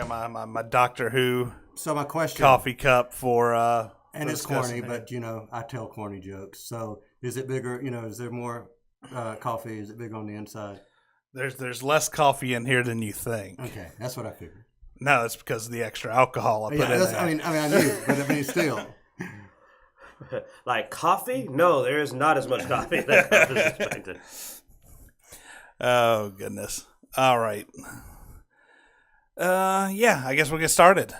got my Doctor Who So my question, coffee cup for and it's discussing corny, it. but I tell corny jokes. So is it bigger? Is there more coffee? Is it bigger on the inside? There's less coffee in here than you think. Okay, that's what I figured. No, it's because of the extra alcohol I put in there. I knew, but I mean, still. Like coffee? No, there is not as much coffee that I was expecting. Oh, goodness. All right. I guess we'll get started.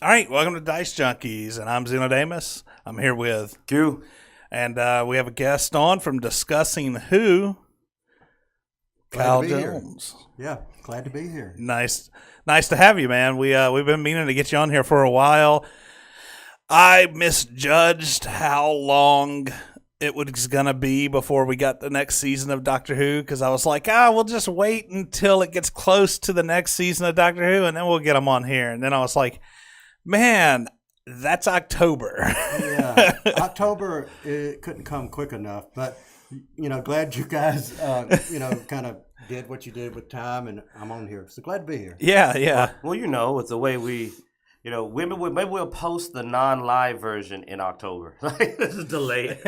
All right, welcome to Dicejunkies, and I'm Xenodamus. I'm here with Q. And we have a guest on from Discussing Who, Kyle Jones. Yeah, glad to be here. Nice to have you, man. We've been meaning to get you on here for a while. I misjudged how long it was going to be before we got the next season of Doctor Who, because I was like, we'll just wait until it gets close to the next season of Doctor Who, and then we'll get them on here. And then I was like, man, that's October. Yeah, October, it couldn't come quick enough. But, glad you guys, kind of did what you did with time, and I'm on here. So glad to be here. Yeah. Well, with the way maybe we'll post the non-live version in October. This is delayed.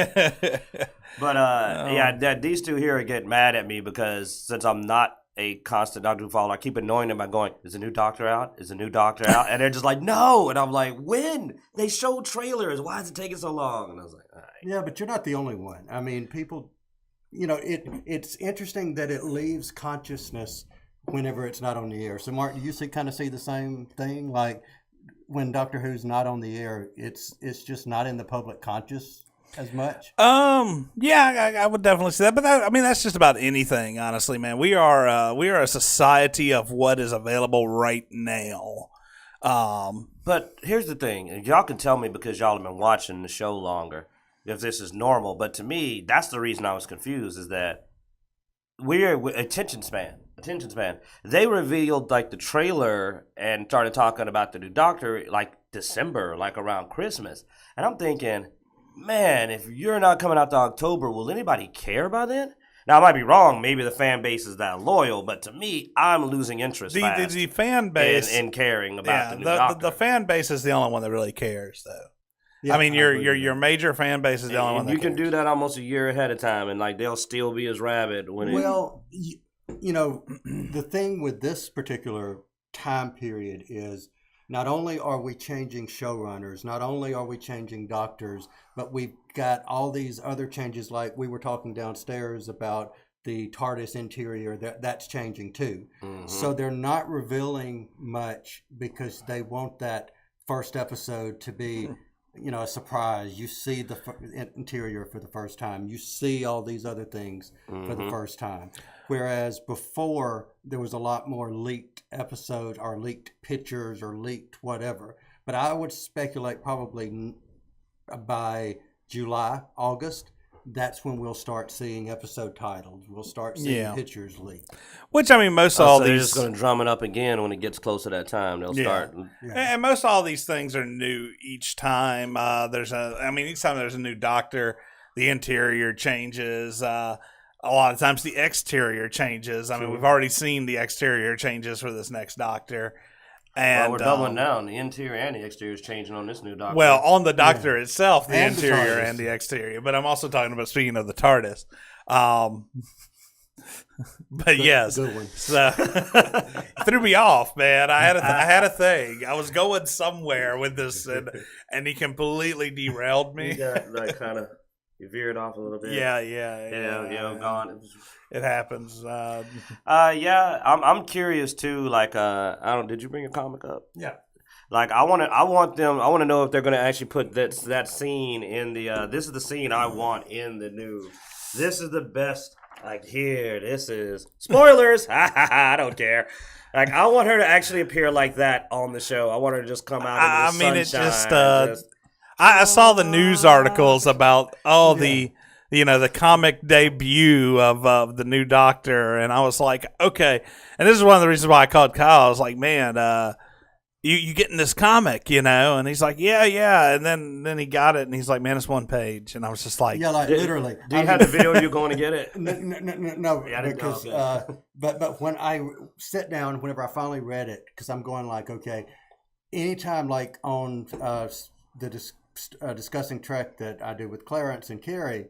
But these two here are getting mad at me because since I'm not a constant Doctor Who follower, I keep annoying them by going, "Is a new Doctor out? Is a new Doctor out?" And they're just like, "No!" And I'm like, "When? They showed trailers. Why is it taking so long?" And I was like, "All right." Yeah, but you're not the only one. I mean, people, it's interesting that it leaves consciousness whenever it's not on the air. So, Mark, do you kind of see the same thing? Like, when Doctor Who's not on the air, it's just not in the public conscious as much. I would definitely say that, but that's just about anything, honestly, man. We are a society of what is available right now. But here's the thing, y'all can tell me because y'all have been watching the show longer if this is normal. But to me, that's the reason I was confused, is that we're attention span. They revealed like the trailer and started talking about the new Doctor like December, like around Christmas. And I'm thinking, man, if you're not coming out to October, will anybody care by then? Now, I might be wrong. Maybe the fan base is that loyal, but to me, I'm losing interest The fan base in caring about the new Doctor. The fan base is the only one that really cares, though. Yeah, I mean, your major fan base is the only one that you can cares. do that almost a year ahead of time, and like they'll still be as rabid when the thing with this particular time period is not only are we changing showrunners, not only are we changing doctors, but we've got all these other changes, like we were talking downstairs about the TARDIS interior, that's changing too. Mm-hmm. So they're not revealing much because they want that first episode to be a surprise. You see the interior for the first time. You see all these other things for the first time. Whereas before, there was a lot more leaked episodes or leaked pictures or leaked whatever. But I would speculate probably by July, August, that's when we'll start seeing episode titles. We'll start seeing pictures leaked. Which, I mean, most all they're these... just going to drum it up again when it gets close to that time. They'll start. Yeah. And most all these things are new each time. Each time there's a new Doctor, the interior changes. A lot of times the exterior changes. I mean, we've already seen the exterior changes for this next Doctor. And we're doubling down. The interior and the exterior is changing on this new Doctor. Well, on the Doctor itself, the and interior and the exterior. But I'm also talking about, speaking of the TARDIS. But yes, good one. So threw me off, man. I had a thing. I was going somewhere with this, and he completely derailed me. You got like kind of you veered off a little bit. Yeah. Gone. It happens. I'm curious too. Like, did you bring a comic up? Yeah. Like, I want to know if they're going to actually put that scene in the. This is the scene I want in the new. This is the best. Like, here, this is spoilers. I don't care. Like, I want her to actually appear like that on the show. I want her to just come out. I saw the news articles about the comic debut of the new Doctor, and I was like, okay. And this is one of the reasons why I called Kyle. I was like, man, you getting this comic, And he's like, yeah. And then he got it, and he's like, man, it's one page. And I was just like, Yeah, like literally. Do you have the video? You're going to get it? No, Yeah, I didn't know, because okay. but when I sit down, whenever I finally read it, because I'm going like, okay, anytime like on the discussing Trek that I do with Clarence and Carrie,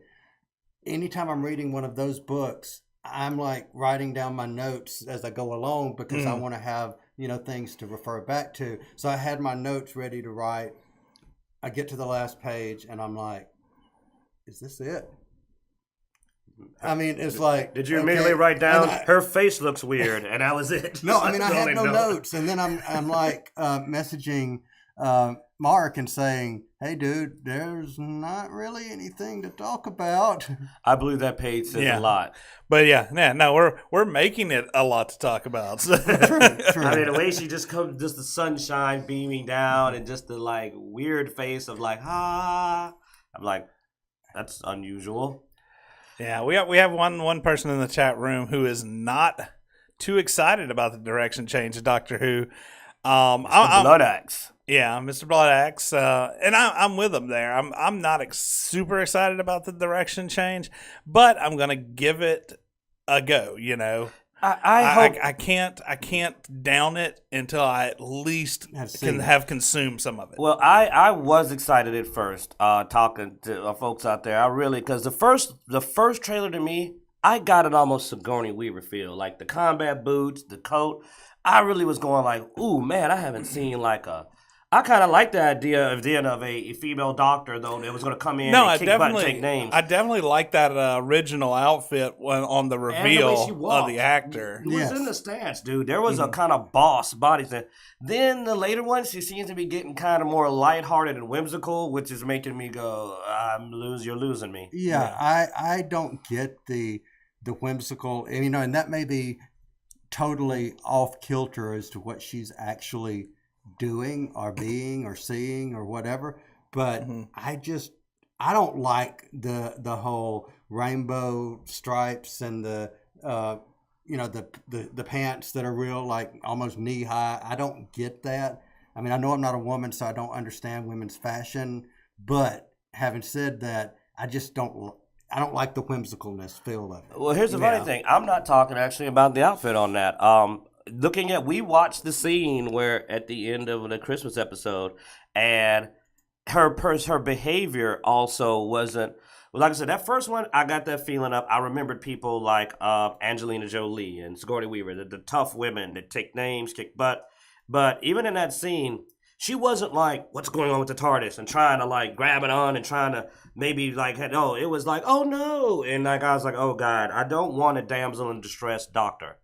anytime I'm reading one of those books, I'm like writing down my notes as I go along because I want to have, things to refer back to. So I had my notes ready to write. I get to the last page and I'm like, is this it? I mean, it's like. Did you immediately write down, And her face looks weird, and that was it? No, I mean, I had Only no note. notes. And then I'm like messaging Mark and saying, hey, dude, there's not really anything to talk about. I believe that page says a lot. But no, we're making it a lot to talk about. So. True. I mean, the way she just comes, just the sunshine beaming down, and just the like weird face of like, I'm like, that's unusual. Yeah, we have one person in the chat room who is not too excited about the direction change of Doctor Who. Blood Axe. Yeah, Mr. Blood Axe, and I'm with him there. I'm not super excited about the direction change, but I'm gonna give it a go. I hope I can't down it until I at least can have consumed some of it. Well, I was excited at first, talking to folks out there. I really, because the first trailer to me, I got an almost Sigourney Weaver feel, like the combat boots, the coat. I really was going like, ooh, man, I haven't seen like a. I kind of like the idea of a female doctor, though, that was going to come in and kick butt and take names. I definitely like that original outfit on the reveal of the actor. It was in the stance, dude. There was a kind of boss body thing. Then the later ones, she seems to be getting kind of more lighthearted and whimsical, which is making me go, you're losing me. Yeah, I don't get the whimsical, and that may be totally off kilter as to what she's actually doing or being or seeing or whatever, but I don't like the whole rainbow stripes and the pants that are real, like almost knee high. I don't get that. I mean, I know I'm not a woman, so I don't understand women's fashion, but having said that, I don't like the whimsicalness feel of it. Well, here's the funny thing. I'm not talking actually about the outfit on that. We watched the scene where at the end of the Christmas episode, and her behavior also wasn't. Well, like I said, that first one, I got that feeling up. I remembered people like Angelina Jolie and Sigourney Weaver, the tough women that take names, kick butt. But even in that scene, she wasn't like, what's going on with the TARDIS, and trying to like grab it on and trying to maybe like, no, it was like, oh no. And like, I was like, oh God, I don't want a damsel in distress doctor.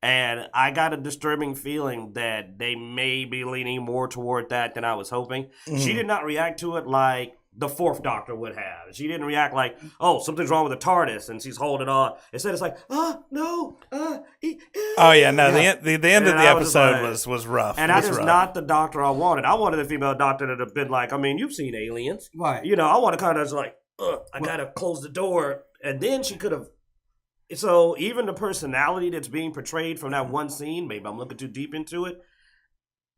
And I got a disturbing feeling that they may be leaning more toward that than I was hoping. She did not react to it like the fourth Doctor would have. She didn't react like, oh, something's wrong with the TARDIS, and she's holding on. Instead, it's like, no. The end of the episode was rough. And that is not the Doctor I wanted. I wanted a female Doctor that had been like, I mean, you've seen Aliens. Right. I want to kind of like, I got to close the door. And then she could have. So even the personality that's being portrayed from that one scene, maybe I'm looking too deep into it,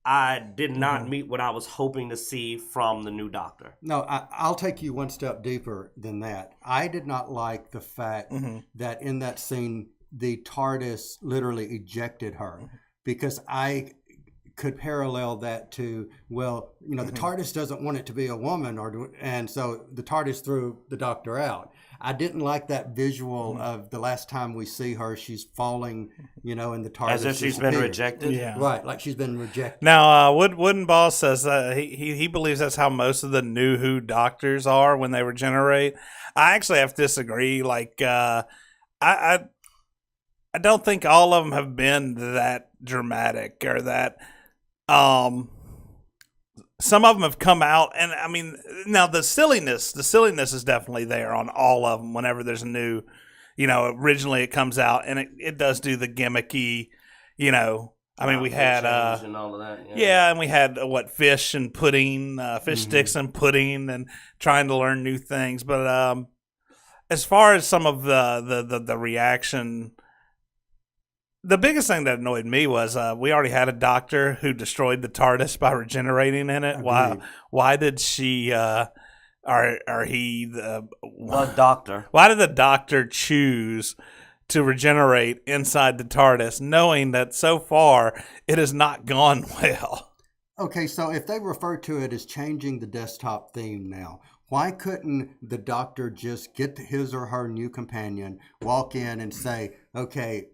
I did not meet what I was hoping to see from the new Doctor. No, I'll take you one step deeper than that. I did not like the fact that in that scene, the TARDIS literally ejected her, because I could parallel that to, the TARDIS doesn't want it to be a woman, and so the TARDIS threw the Doctor out. I didn't like that visual of the last time we see her, she's falling, in the TARDIS. As if she's been rejected? Yeah. Right, like she's been rejected. Now, Wooden Ball says he believes that's how most of the new Who Doctors are when they regenerate. I actually have to disagree. Like, I don't think all of them have been that dramatic or that... some of them have come out, and I mean, now the silliness is definitely there on all of them. Whenever there's a new, originally it comes out, and it does do the gimmicky, I mean, we had and all of that, and we had fish and pudding, fish sticks and pudding, and trying to learn new things. But as far as some of the reaction, The biggest thing that annoyed me was we already had a doctor who destroyed the TARDIS by regenerating in it. Agreed. Why did she? Or he the doctor. Why did the doctor choose to regenerate inside the TARDIS, knowing that so far it has not gone well? Okay, so if they refer to it as changing the desktop theme now, why couldn't the doctor just get his or her new companion, walk in and say, okay,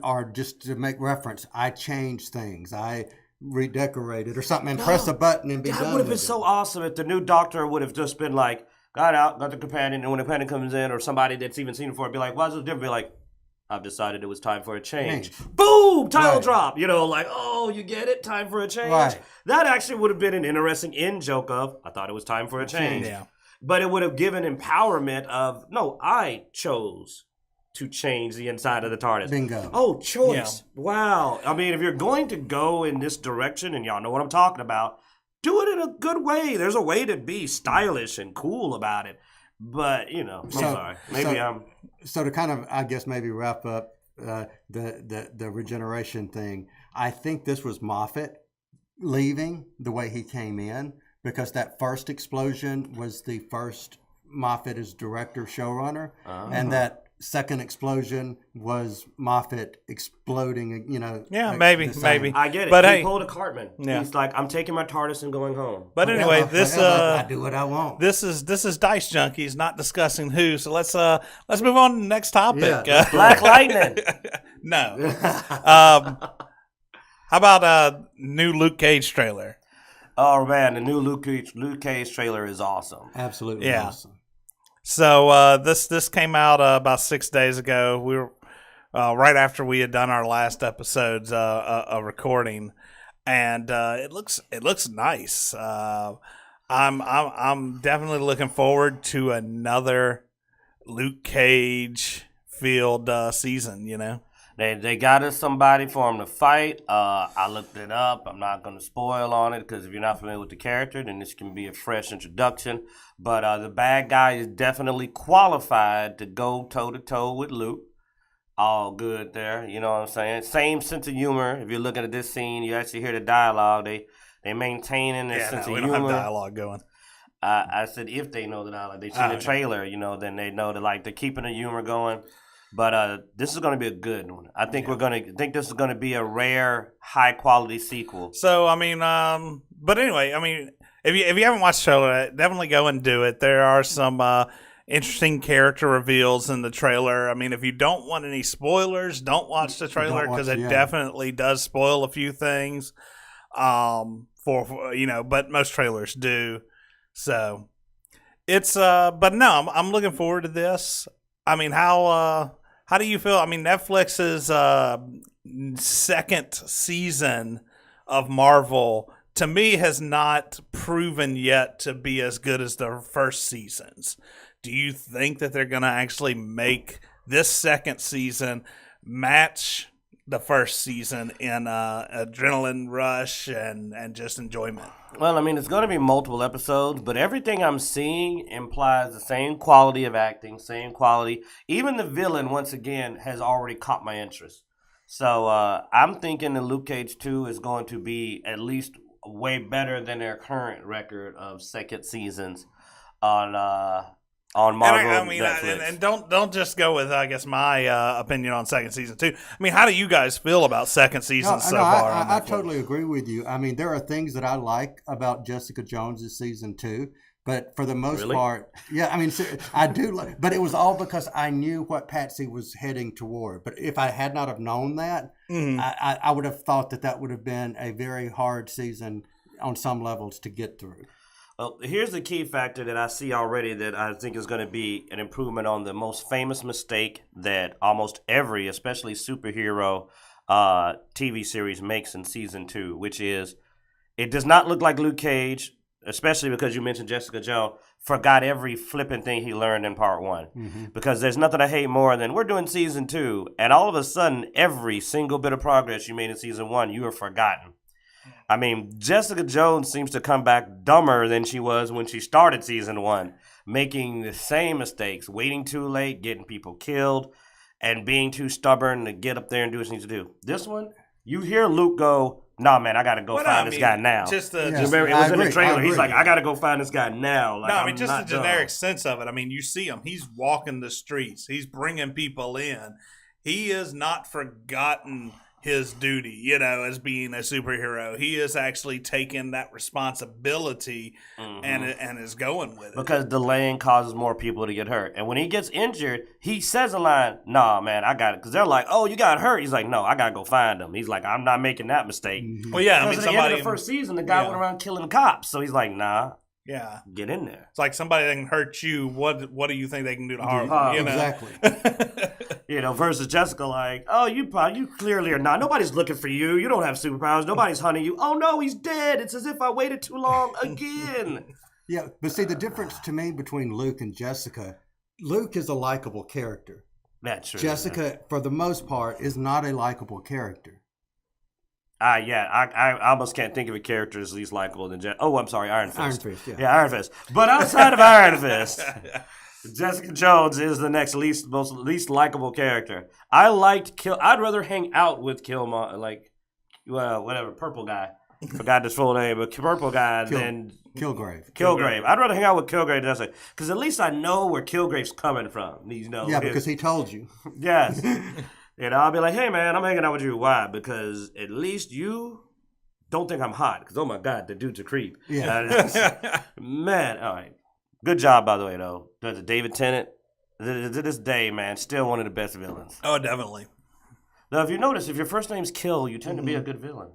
or just to make reference, I changed things, I redecorated or something, and press a button and be done. That would have been with so it. awesome if the new doctor would have just been like, got out, got the companion, and when the companion comes in or somebody that's even seen it before, be like, why is it different? Be like, I've decided it was time for a change. Boom! Title Right. drop. Like, oh, you get it? Time for a change. Right. That actually would have been an interesting in joke of, I thought it was time for a change. Yeah. But it would have given empowerment of, no, I chose to change the inside of the TARDIS. Bingo. Oh, choice. Yeah. Wow. I mean, if you're going to go in this direction, and y'all know what I'm talking about, do it in a good way. There's a way to be stylish and cool about it. But, I'm sorry. So to kind of, I guess, maybe wrap up the regeneration thing, I think this was Moffat leaving the way he came in, because that first explosion was the first Moffat as director showrunner, and that second explosion was Moffat exploding. Yeah, maybe. I get it. But he hey, pulled a Cartman. Yeah. He's like, I'm taking my TARDIS and going home. But anyway, I do what I want. This is Dice Junkies, not discussing who. So let's move on to the next topic. Yeah. Black Lightning. No. How about a new Luke Cage trailer? Oh man, the new Luke Cage trailer is awesome. Absolutely Yeah. awesome. So this came out about 6 days ago. We were right after we had done our last episode's recording, and it looks nice. I'm definitely looking forward to another Luke Cage field season. They got us somebody for him to fight. I looked it up. I'm not going to spoil on it because if you're not familiar with the character, then this can be a fresh introduction. But the bad guy is definitely qualified to go toe-to-toe with Luke. All good there. You know what I'm saying? Same sense of humor. If you're looking at this scene, you actually hear the dialogue. They maintaining this sense of humor. We don't have dialogue going. I said if they know the dialogue. They see the trailer, then they know that they're keeping the humor going. But this is going to be a good one. I think this is going to be a rare, high quality sequel. So but anyway, if you haven't watched the trailer, definitely go and do it. There are some interesting character reveals in the trailer. If you don't want any spoilers, don't watch the trailer because it definitely does spoil a few things. But most trailers do. So it's but no, I'm looking forward to this. How do you feel? Netflix's second season of Marvel, to me, has not proven yet to be as good as the first seasons. Do you think that they're going to actually make this second season match the first season in adrenaline rush and just enjoyment? Well, it's going to be multiple episodes, but everything I'm seeing implies the same quality of acting, same quality. Even the villain, once again, has already caught my interest. So I'm thinking that Luke Cage 2 is going to be at least way better than their current record of second seasons on Marvel. And don't just go with, I guess, my opinion on second season too. How do you guys feel about second season so far? I totally agree with you. There are things that I like about Jessica Jones' season 2, but for the most part, yeah, I do. But it was all because I knew what Patsy was heading toward. But if I had not have known that, I would have thought that would have been a very hard season on some levels to get through. Well, here's the key factor that I see already that I think is going to be an improvement on the most famous mistake that almost every, especially superhero TV series makes in season 2, which is it does not look like Luke Cage, especially because you mentioned Jessica Jones, forgot every flipping thing he learned in part 1. Mm-hmm. Because there's nothing I hate more than we're doing season 2, and all of a sudden, every single bit of progress you made in season 1, you have forgotten. Jessica Jones seems to come back dumber than she was when she started season 1, making the same mistakes, waiting too late, getting people killed. and being too stubborn to get up there and do what he needs to do. This one, you hear Luke go, "Nah, man, I got to go find this guy now." Remember, it was in the trailer. He's like, "I got to go find this guy now." Like, no, I mean, just the generic sense of it. I mean, you see him. He's walking the streets. He's bringing people in. He has not forgotten his duty, as being a superhero. He is actually taking that responsibility and is going with it. Because delaying causes more people to get hurt. And when he gets injured, he says a line, "Nah, man, I got it." Because they're like, "Oh, you got hurt." He's like, "No, I got to go find him." He's like, "I'm not making that mistake." Well, yeah, I mean, at the end of the first season, the guy went around killing cops. So he's like, "Nah. Yeah, get in there." It's like somebody that can hurt you. What do you think they can do to harm? Exactly. Versus Jessica, like, "Oh, you clearly are not. Nobody's looking for you. You don't have superpowers. Nobody's hunting you. Oh no, he's dead. It's as if I waited too long again." Yeah, but see, the difference to me between Luke and Jessica, Luke is a likable character. That's true. Jessica, for the most part, is not a likable character. I almost can't think of a character as least likable than Jessica. Oh, I'm sorry, Iron Fist. Iron Fist, yeah. Yeah, Iron Fist. But outside of Iron Fist, Jessica Jones is the next least likable character. I liked I'd rather hang out with whatever, purple guy. Forgot his full name, but purple guy than Kilgrave. I'd rather hang out with Kilgrave than Jessica, because at least I know where Kilgrave's coming from. Yeah, because he told you. Yes. I'll be like, "Hey, man, I'm hanging out with you." Why? Because at least you don't think I'm hot. Because, oh, my God, the dude's a creep. Yeah. Man, all right. Good job, by the way, though. David Tennant, to this day, man, still one of the best villains. Oh, definitely. Now, if you notice, if your first name's Kill, you tend to be a good villain.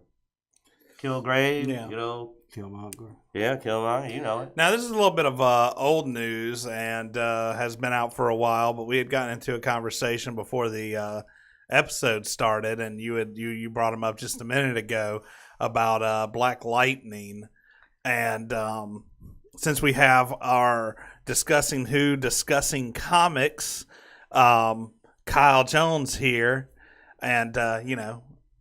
Killgrave, Killmonger. Yeah, Killmonger, you know it. Now, this is a little bit of old news and has been out for a while, but we had gotten into a conversation before the episode started, and you brought him up just a minute ago about Black Lightning. And since we have our discussing comics, Kyle Jones here, and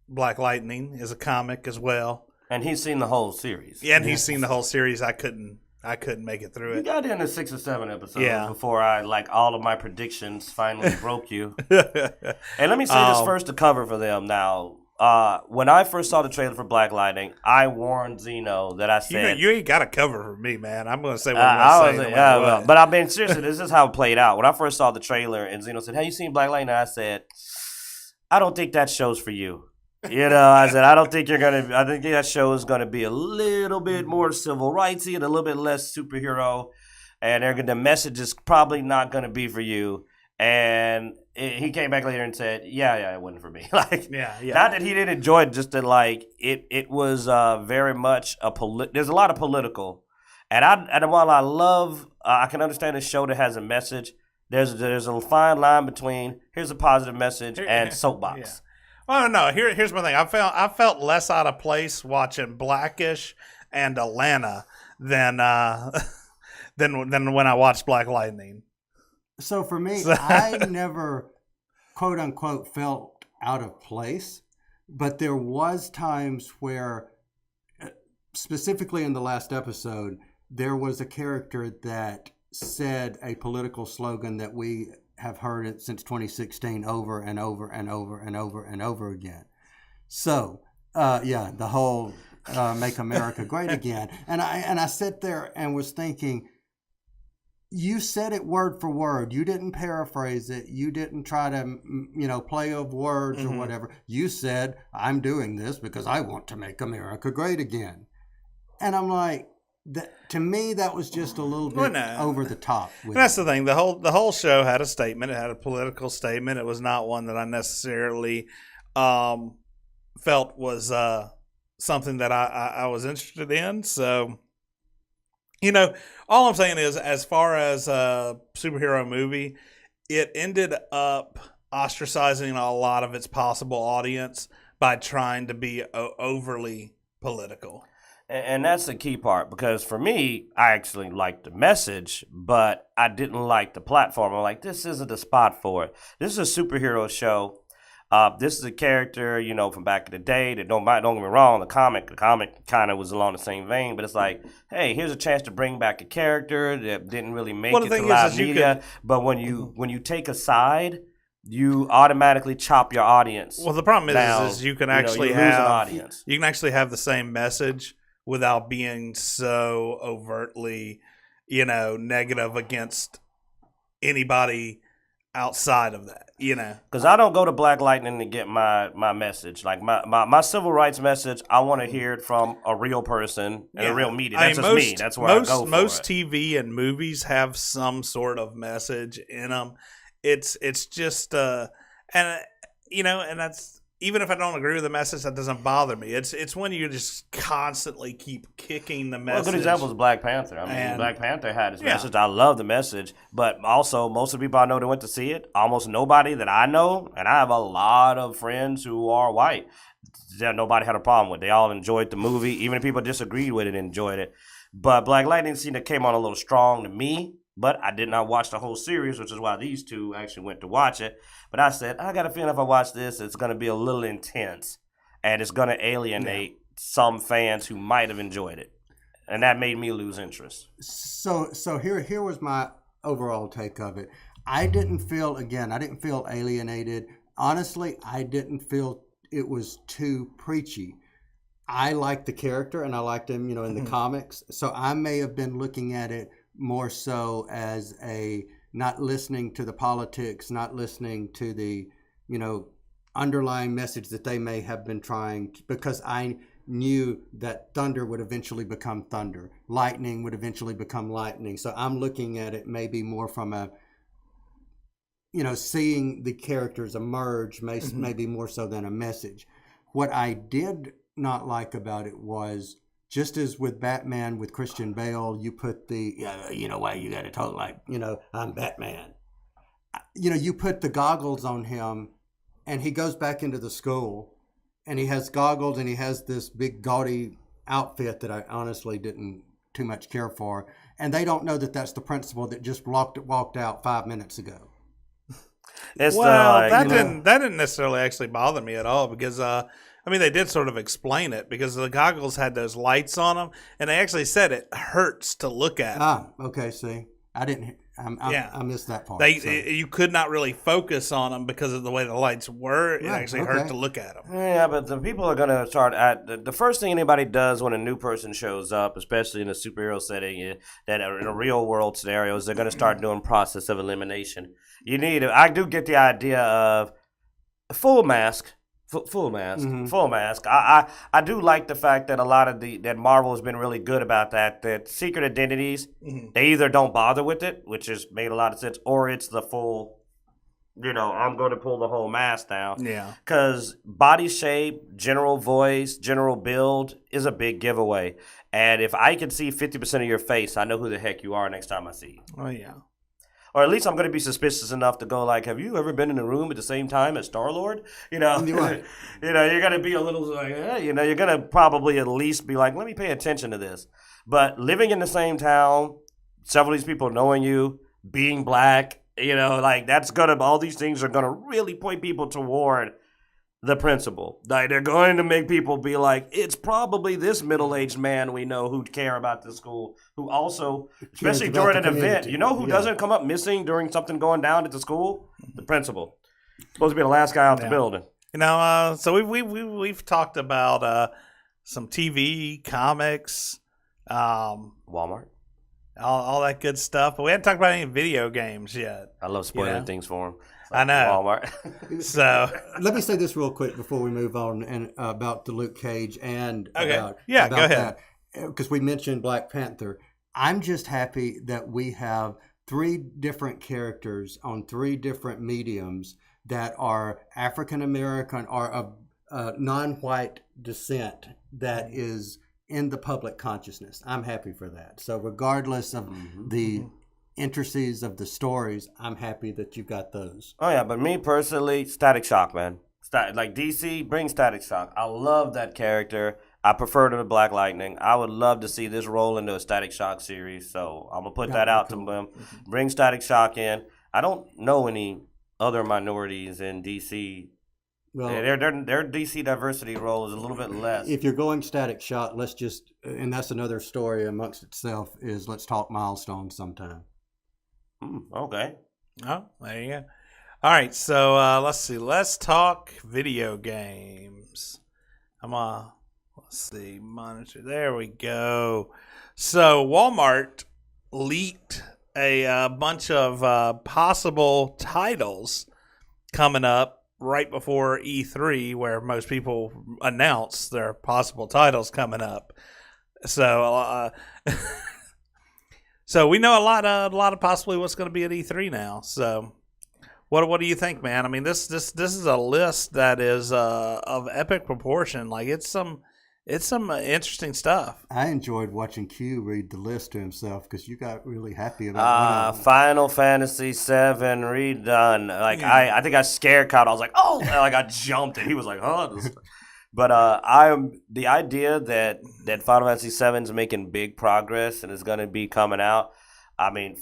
Black Lightning is a comic as well. And he's seen the whole series. Yeah, and he's seen the whole series. I couldn't make it through it. You got into 6 or 7 episodes before all of my predictions finally broke you. And let me say this first to cover for them now. When I first saw the trailer for Black Lightning, I warned Zeno that I said... You ain't got a cover for me, man. I'm going to say what I'm going to say. But I mean, seriously, this is how it played out. When I first saw the trailer and Zeno said, "Have you seen Black Lightning?" I said, "I don't think that show's for you." I said, I think that show is going to be a little bit more civil rightsy and a little bit less superhero. And the message is probably not going to be for you. And he came back later and said, yeah, it wasn't for me. Not that he didn't enjoy it, just that it was very much there's a lot of political. And while I love, I can understand a show that has a message, there's a fine line between here's a positive message and soapbox. Yeah. Well, no. Here's my thing. I felt less out of place watching Blackish and Atlanta than when I watched Black Lightning. So for me, I never, quote unquote, felt out of place, but there was times where, specifically in the last episode, there was a character that said a political slogan that we have heard it since 2016 over and over and over and over and over again. So, the whole "Make America Great Again," and I sit there and was thinking, you said it word for word. You didn't paraphrase it. You didn't try to play of words or whatever. You said, "I'm doing this because I want to make America great again," and I'm like, to me, that was just a little bit over the top. That's the thing. The whole show had a statement. It had a political statement. It was not one that I necessarily felt was something that I was interested in. So, all I'm saying is, as far as a superhero movie, it ended up ostracizing a lot of its possible audience by trying to be overly political. And that's the key part, because for me, I actually liked the message, but I didn't like the platform. I'm like, this isn't the spot for it. This is a superhero show. This is a character, from back in the day that don't get me wrong, the comic kind of was along the same vein, but it's like, hey, here's a chance to bring back a character that didn't really make it to live media. But when you take a side, you automatically chop your audience. Well, the problem down. is you can You know, actually you lose an have audience. you can actually have the same message without being so overtly, negative against anybody outside of that. Because I don't go to Black Lightning to get my message. Like my civil rights message, I want to hear it from a real person and a real media. That's just me. That's where I go for most it. TV and movies have some sort of message in them. It's just and that's, even if I don't agree with the message, that doesn't bother me. It's when you just constantly keep kicking the message. Well, a good example is Black Panther. I mean, Black Panther had his message. I love the message, but also most of the people I know that went to see it, almost nobody that I know, and I have a lot of friends who are white, that nobody had a problem with. They all enjoyed the movie. Even if people disagreed with it, enjoyed it. But Black Lightning seemed to came on a little strong to me. But I did not watch the whole series, which is why these two actually went to watch it. But I said, I got a feeling if I watch this, it's going to be a little intense. And it's going to alienate some fans who might have enjoyed it. And that made me lose interest. So here was my overall take of it. I didn't feel alienated. Honestly, I didn't feel it was too preachy. I liked the character and I liked him, in the comics. So I may have been looking at it more so as a not listening to the politics, not listening to the, underlying message that they may have been trying to, because I knew that thunder would eventually become thunder. Lightning would eventually become lightning. So I'm looking at it maybe more from a, seeing the characters emerge, maybe more so than a message. What I did not like about it was, just as with Batman with Christian Bale, you put the, why you got to talk like, I'm Batman. You put the goggles on him and he goes back into the school and he has goggles and he has this big gaudy outfit that I honestly didn't too much care for. And they don't know that that's the principal that just walked out 5 minutes ago. That didn't necessarily actually bother me at all because, they did sort of explain it because the goggles had those lights on them, and they actually said it hurts to look at. Okay. See, I didn't. I missed that part. You could not really focus on them because of the way the lights were. It actually hurt to look at them. Yeah, but the people are going to start at the first thing anybody does when a new person shows up, especially in a superhero setting, that in a real world scenario, is they're going to start doing process of elimination. I do get the idea of full mask. Full mask. I do like the fact that a lot of that Marvel has been really good about that secret identities, they either don't bother with it, which has made a lot of sense, or it's the full, I'm going to pull the whole mask down. Yeah. Because body shape, general voice, general build is a big giveaway. And if I can see 50% of your face, I know who the heck you are next time I see you. Oh, yeah. Or at least I'm going to be suspicious enough to go like, have you ever been in a room at the same time as Star-Lord? Right. You're going to be a little like, you're going to probably at least be like, let me pay attention to this. But living in the same town, several of these people knowing you, being black, all these things are going to really point people toward the principal. Like, they're going to make people be like, it's probably this middle-aged man we know who care about the school, who also, especially during an event, who doesn't come up missing during something going down at the school? The principal. Supposed to be the last guy out the building. So we've talked about some TV, comics, Walmart. all that good stuff, but we haven't talked about any video games yet. I love spoiling things for him. I know. Walmart. So let me say this real quick before we move on and about the Luke Cage and go ahead. That, because we mentioned Black Panther. I'm just happy that we have 3 different characters on 3 different mediums that are African American or of non-white descent that is in the public consciousness. I'm happy for that. So regardless of the intricacies of the stories, I'm happy that you got those. Oh yeah, but me personally, Static Shock, man. Like DC, bring Static Shock. I love that character. I prefer to Black Lightning. I would love to see this roll into a Static Shock series. So I'm gonna put that out to them. Bring Static Shock in. I don't know any other minorities in DC. Well, their DC diversity role is a little bit less. If you're going Static Shock, let's just, and that's another story amongst itself, let's talk Milestones sometime. Okay. Oh, there you All right, so let's see. Let's talk video games. Let's see, monitor. There we go. So Walmart leaked a bunch of possible titles coming up right before E3, where most people announce their possible titles coming up. So, so we know a lot of possibly what's going to be at E3 now. So, what do you think, man? I mean, this is a list that is of epic proportion. Like it's some interesting stuff. I enjoyed watching Q read the list to himself because you got really happy about one of them. Final Fantasy VII redone. Like I think I scared Kyle. I was like, oh, like I jumped and he was like, oh. But the idea that Final Fantasy VII is making big progress and is going to be coming out. I mean,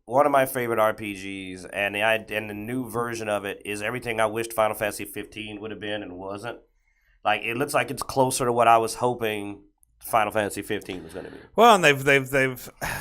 one of my favorite RPGs, and the new version of it is everything I wished Final Fantasy 15 would have been and wasn't. Like it looks like it's closer to what I was hoping Final Fantasy 15 was going to be. Well, and they've I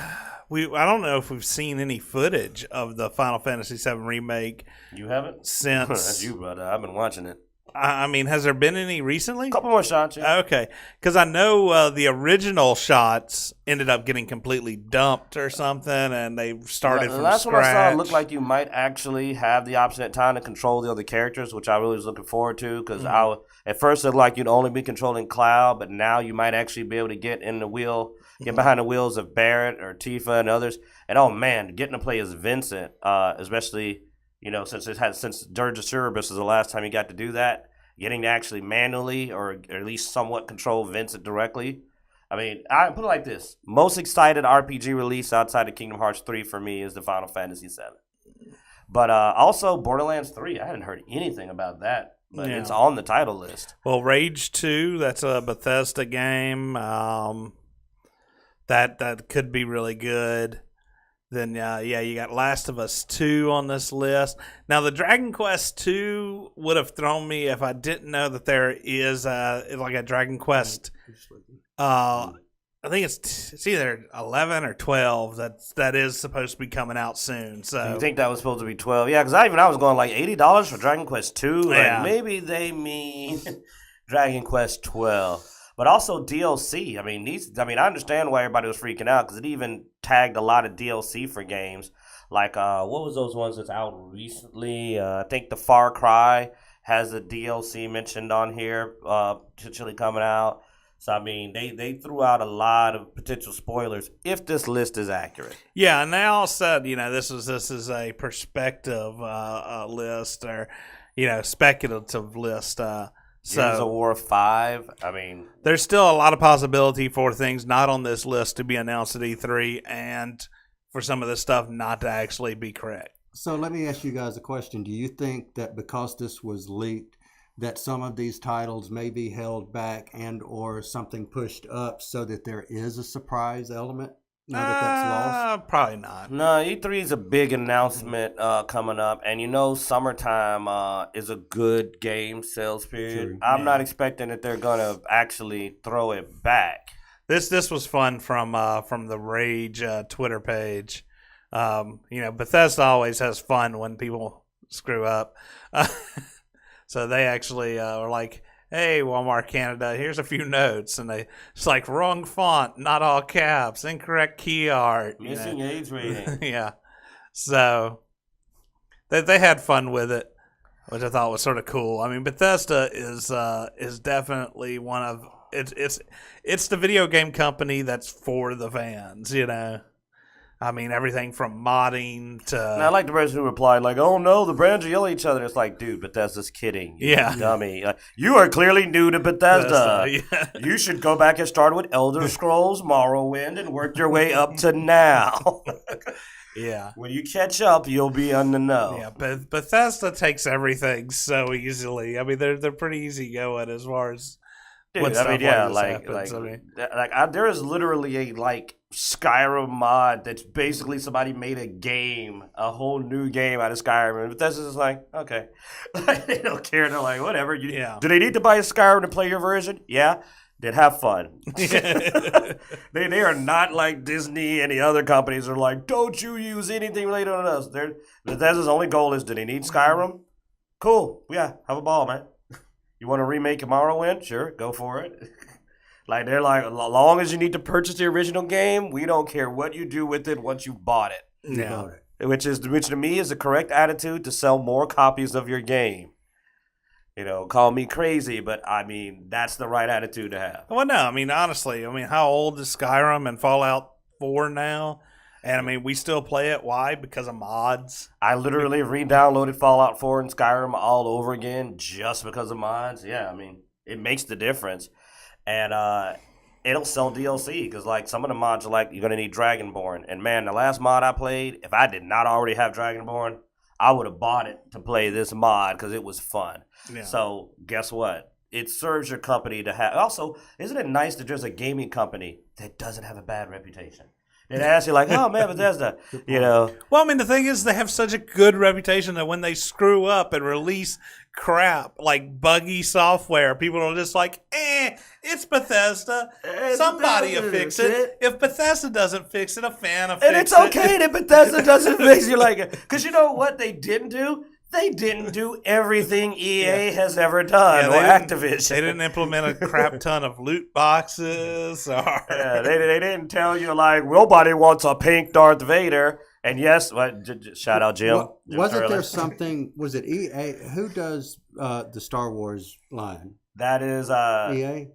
don't know if we've seen any footage of the Final Fantasy VII remake. You haven't? Since that's you, brother. I've been watching it. I mean, has there been any recently? A couple more shots. Yeah. Okay, because I know the original shots ended up getting completely dumped or something, and they started from last scratch. one I saw, it looked like you might actually have the option at time to control the other characters, which I really was looking forward to. Because at first it looked like you'd only be controlling Cloud, but now you might actually be able to get behind the wheels of Barrett or Tifa and others. And oh man, getting to play as Vincent, especially. Since Dirge of Cerberus is the last time you got to do that, getting to actually manually or at least somewhat control Vincent directly. I mean, I put it like this. Most excited RPG release outside of Kingdom Hearts 3 for me is the Final Fantasy VII. But also Borderlands 3, I hadn't heard anything about that, but it's on the title list. Well, Rage 2, that's a Bethesda game. That could be really good. Then, you got Last of Us 2 on this list. Now, the Dragon Quest 2 would have thrown me if I didn't know that there is like a Dragon Quest. I think it's either 11 or 12 that is supposed to be coming out soon. So you think that was supposed to be 12? Yeah, because I was going like $80 for Dragon Quest 2. Yeah. Like maybe they mean Dragon Quest 12. But also DLC. I mean, I understand why everybody was freaking out because it even tagged a lot of DLC for games. Like, what was those ones that's out recently? I think the Far Cry has a DLC mentioned on here, potentially coming out. So, I mean, they threw out a lot of potential spoilers if this list is accurate. Yeah, and they all said, this is a perspective list or, speculative list. Gears of War 5, I mean... There's still a lot of possibility for things not on this list to be announced at E3 and for some of this stuff not to actually be correct. So let me ask you guys a question. Do you think that because this was leaked, that some of these titles may be held back and or something pushed up so that there is a surprise element? Now that's lost? Probably not. No, E3 is a big announcement coming up, and summertime is a good game sales period. True. I'm not expecting that they're gonna actually throw it back. This was fun from the Rage Twitter page. Bethesda always has fun when people screw up, so they actually are like, hey, Walmart Canada, here's a few notes. And it's like, wrong font, not all caps, incorrect key art. Missing age rating. Yeah. So they had fun with it, which I thought was sort of cool. I mean, Bethesda is definitely one of it's the video game company that's for the fans, I mean, everything from modding to... And I like the person who replied, like, oh, no, the brands are yelling at each other. It's like, dude, Bethesda's kidding. You dummy. You are clearly new to Bethesda. Yeah. You should go back and start with Elder Scrolls, Morrowind, and work your way up to now. Yeah. When you catch up, you'll be on the know. Yeah, but Bethesda takes everything so easily. I mean, they're pretty easygoing as far as... Dude, there is literally a Skyrim mod that's basically somebody made a whole new game out of Skyrim, and Bethesda's just like, okay, they don't care. They're like, whatever. Do they need to buy a Skyrim to play your version? Yeah. then have fun. They are not like Disney and the other companies are like, don't you use anything related on us. Bethesda's only goal is, do they need Skyrim? Cool. Yeah, have a ball, man. You want to remake Morrowind? Sure, go for it. Like, they're like, as long as you need to purchase the original game, we don't care what you do with it once you bought it. Yeah. Which to me is the correct attitude to sell more copies of your game. You know, call me crazy, but I mean, that's the right attitude to have. Well, no, I mean, honestly, how old is Skyrim and Fallout 4 now? And I mean, we still play it. Why? Because of mods. I literally re-downloaded Fallout 4 and Skyrim all over again just because of mods. Yeah, I mean, it makes the difference. And it'll sell DLC because, like, some of the mods are like, you're going to need Dragonborn. And, man, the last mod I played, if I did not already have Dragonborn, I would have bought it to play this mod because it was fun. Yeah. So, guess what? It serves your company to have. Also, isn't it nice that there's a gaming company that doesn't have a bad reputation? It asks you like, oh, man, Bethesda, you know. Well, I mean, the thing is they have such a good reputation that when they screw up and release crap, like buggy software, people are just like, it's Bethesda. Somebody will fix it. If Bethesda doesn't fix it, a fan will fix it. And it's okay that Bethesda doesn't fix it. Like, because you know what they didn't do? They didn't do everything EA has ever done, or Activision. They didn't implement a crap ton of loot boxes. Yeah, they didn't tell you, like, nobody wants a pink Darth Vader. And yes, shout out Jim. Wasn't there something, was it EA? Who does the Star Wars line? That is EA?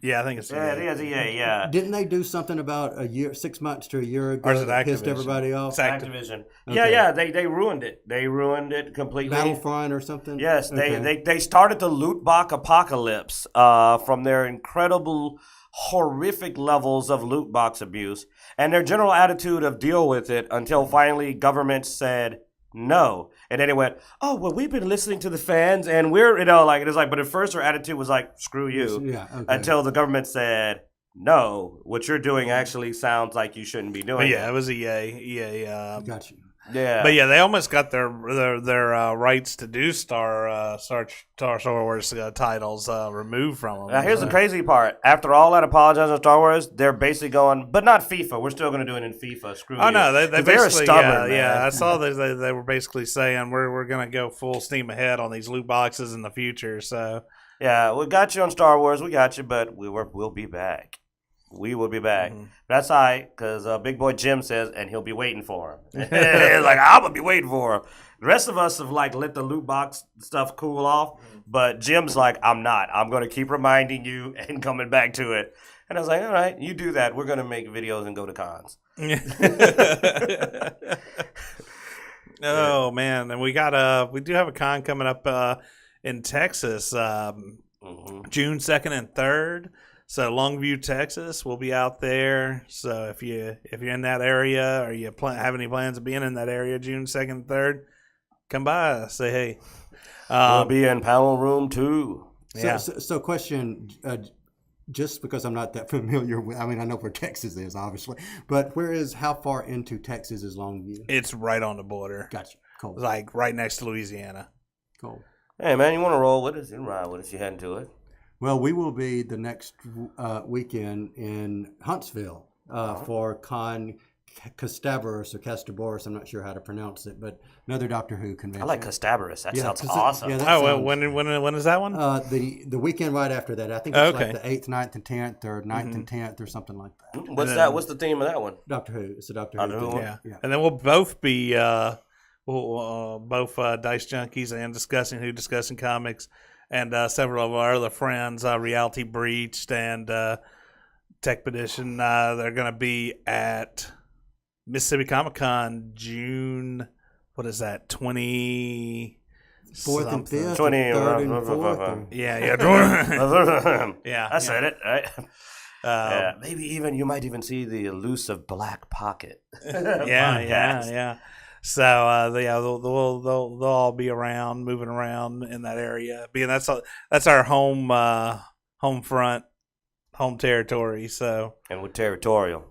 Yeah, I think it's EA. Yeah, it is EA, yeah. Didn't they do something about a year, 6 months to a year ago? Or is it Activision? Pissed everybody off? It's Activision. Okay. Yeah, they ruined it. They ruined it completely. Battlefront or something? Yes, they started the loot box apocalypse from their incredible, horrific levels of loot box abuse and their general attitude of deal with it until finally government said no. And then it went, oh, well, we've been listening to the fans and we're, like, it's like, but at first their attitude was like, screw you. Yeah, okay. Until the government said, no, what you're doing actually sounds like you shouldn't be doing it. Yeah, it was EA. Got you. Yeah, but yeah, they almost got their rights to do Star Wars titles removed from them. Now, here's the crazy part: after all that apologizing to Star Wars, they're basically going, but not FIFA. We're still going to do it in FIFA. Screw you. Oh no, they're stubborn. Yeah, I saw that they were basically saying we're going to go full steam ahead on these loot boxes in the future. So yeah, we got you on Star Wars, we got you, but we'll be back. We will be back. Mm-hmm. That's all right, because Big Boy Jim says, and he'll be waiting for him. It's like, I'm going to be waiting for him. The rest of us have, like, let the loot box stuff cool off, but Jim's like, I'm not. I'm going to keep reminding you and coming back to it. And I was like, all right, you do that. We're going to make videos and go to cons. Oh, man. And we do have a con coming up in Texas, June 2nd and 3rd. So Longview, Texas, we'll be out there. So if you're in that area or you have any plans of being in that area June 2nd and 3rd, come by, say hey. We'll be in panel room 2. So question, just because I'm not that familiar with, I mean, I know where Texas is, obviously, but how far into Texas is Longview? It's right on the border. Gotcha. Cool. Like right next to Louisiana. Cool. Hey, man, you want to roll with us? You can ride with us. You heading to it. Well, we will be the next weekend in Huntsville for Con Castaverus or Castaboris. I'm not sure how to pronounce it, but another Doctor Who convention. I like Castaverus. That sounds awesome. When is that one? The weekend right after that. I think it's like the 8th, 9th, and 10th, or 9th and 10th, or something like that. What's the theme of that one? Doctor Who. It's a Doctor Who. Yeah. And then we'll both be both Dicejunkies and discussing comics. And several of our other friends, Reality Breached and Tech Petition, they're going to be at Mississippi Comic Con June, what is that, 24th and 5th, 3rd and 4th. Yeah. I said it, right? Maybe you might even see the elusive Black Pocket. Yeah. So they'll all be around, moving around in that area. Being that's our home front, home territory. So and we're territorial.